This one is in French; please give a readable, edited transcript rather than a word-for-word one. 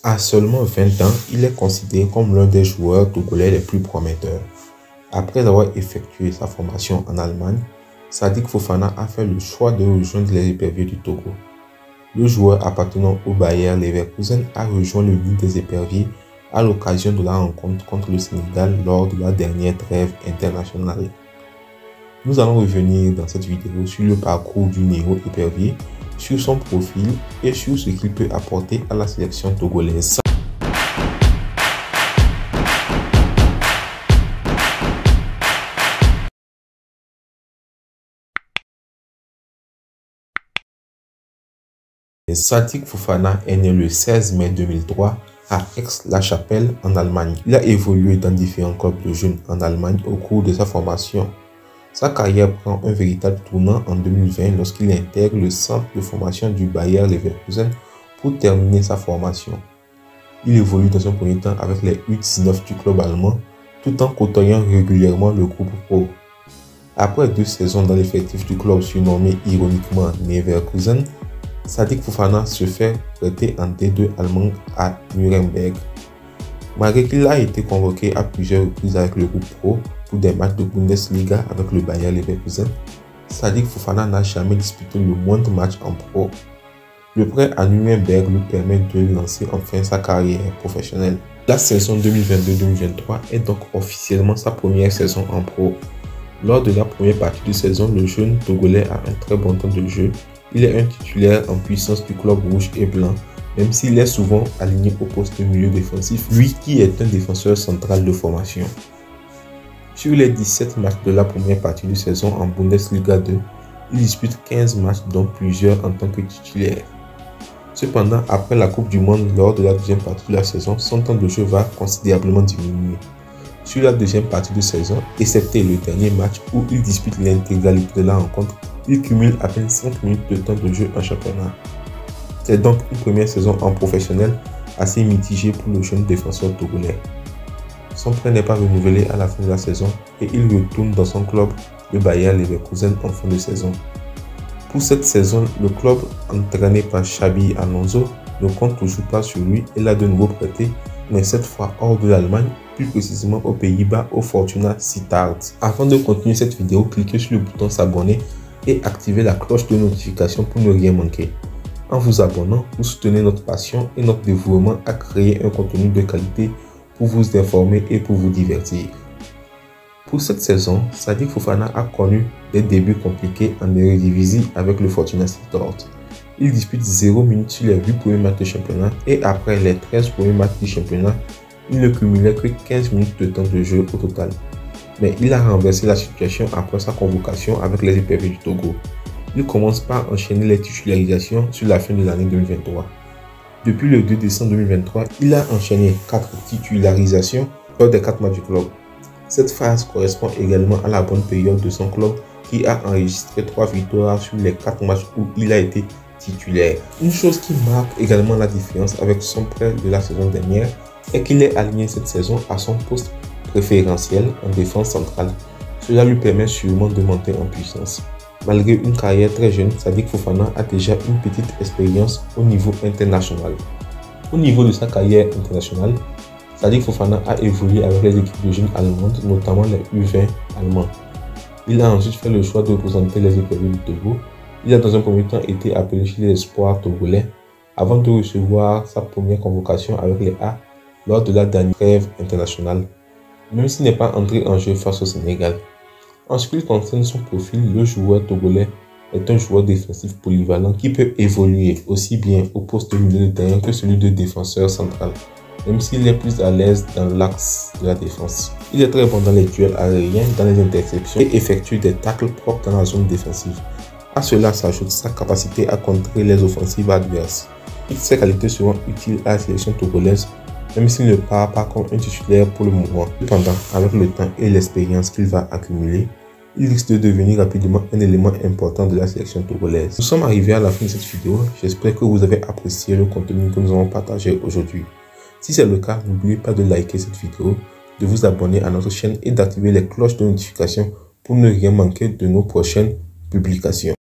À seulement 20 ans, il est considéré comme l'un des joueurs togolais les plus prometteurs. Après avoir effectué sa formation en Allemagne, Sadiq Fofana a fait le choix de rejoindre les éperviers du Togo. Le joueur appartenant au Bayer Leverkusen a rejoint le lit des éperviers à l'occasion de la rencontre contre le Sénégal lors de la dernière trêve internationale. Nous allons revenir dans cette vidéo sur le parcours du néo-épervier, sur son profil et sur ce qu'il peut apporter à la sélection togolaise. Sadiq Fofana est né le 16 mai 2003 à Aix-la-Chapelle en Allemagne. Il a évolué dans différents clubs de jeunes en Allemagne au cours de sa formation. Sa carrière prend un véritable tournant en 2020 lorsqu'il intègre le centre de formation du Bayer Leverkusen pour terminer sa formation. Il évolue dans un premier temps avec les U19 du club allemand tout en côtoyant régulièrement le groupe pro. Après 2 saisons dans l'effectif du club surnommé ironiquement Leverkusen, Sadiq Fofana se fait prêter en D2 allemand à Nuremberg. Malgré qu'il a été convoqué à plusieurs reprises avec le groupe pro pour des matchs de Bundesliga avec le Bayer Leverkusen, Sadiq Fofana n'a jamais disputé le moindre match en pro. Le prêt à Nuremberg lui permet de lancer enfin sa carrière professionnelle. La saison 2022-2023 est donc officiellement sa première saison en pro. Lors de la première partie de saison, le jeune Togolais a un très bon temps de jeu. Il est un titulaire en puissance du club rouge et blanc, même s'il est souvent aligné au poste de milieu défensif, lui qui est un défenseur central de formation. Sur les 17 matchs de la première partie de saison en Bundesliga 2, il dispute 15 matchs dont plusieurs en tant que titulaire. Cependant, après la Coupe du Monde lors de la deuxième partie de la saison, son temps de jeu va considérablement diminuer. Sur la deuxième partie de saison, excepté le dernier match où il dispute l'intégralité de la rencontre, il cumule à peine 5 minutes de temps de jeu en championnat. C'est donc une première saison en professionnel assez mitigée pour le jeune défenseur togolais. Son prêt n'est pas renouvelé à la fin de la saison et il retourne dans son club, le Bayer Leverkusen, en fin de saison. Pour cette saison, le club entraîné par Xabi Alonso ne compte toujours pas sur lui et l'a de nouveau prêté, mais cette fois hors de l'Allemagne, plus précisément aux Pays-Bas, au Fortuna Sittard. Avant de continuer cette vidéo, cliquez sur le bouton s'abonner et activez la cloche de notification pour ne rien manquer. En vous abonnant, vous soutenez notre passion et notre dévouement à créer un contenu de qualité pour vous informer et pour vous divertir. Pour cette saison, Sadiq Fofana a connu des débuts compliqués en Eredivisie avec le Fortuna Sittard. Il dispute 0 minutes sur les 8 premiers matchs de championnat et après les 13 premiers matchs du championnat, il ne cumulait que 15 minutes de temps de jeu au total. Mais il a renversé la situation après sa convocation avec les éperviers du Togo. Il commence par enchaîner les titularisations sur la fin de l'année 2023. Depuis le 2 décembre 2023, il a enchaîné 4 titularisations lors des 4 matchs du club. Cette phase correspond également à la bonne période de son club qui a enregistré 3 victoires sur les 4 matchs où il a été titulaire. Une chose qui marque également la différence avec son prêt de la saison dernière est qu'il est aligné cette saison à son poste préférentiel en défense centrale. Cela lui permet sûrement de monter en puissance. Malgré une carrière très jeune, Sadiq Fofana a déjà une petite expérience au niveau international. Au niveau de sa carrière internationale, Sadiq Fofana a évolué avec les équipes de jeunes allemandes, notamment les U20 allemands. Il a ensuite fait le choix de représenter les éperviers du Togo. Il a dans un premier temps été appelé chez les espoirs togolais avant de recevoir sa première convocation avec les A lors de la dernière trêve internationale, même s'il n'est pas entré en jeu face au Sénégal. En ce qui concerne son profil, le joueur togolais est un joueur défensif polyvalent qui peut évoluer aussi bien au poste de milieu de terrain que celui de défenseur central, même s'il est plus à l'aise dans l'axe de la défense. Il est très bon dans les duels aériens, dans les interceptions et effectue des tacles propres dans la zone défensive. À cela s'ajoute sa capacité à contrer les offensives adverses. Toutes ces qualités seront utiles à la sélection togolaise, même s'il ne part pas comme un titulaire pour le moment. Cependant, avec le temps et l'expérience qu'il va accumuler, il risque de devenir rapidement un élément important de la sélection togolaise. Nous sommes arrivés à la fin de cette vidéo. J'espère que vous avez apprécié le contenu que nous avons partagé aujourd'hui. Si c'est le cas, n'oubliez pas de liker cette vidéo, de vous abonner à notre chaîne et d'activer les cloches de notification pour ne rien manquer de nos prochaines publications.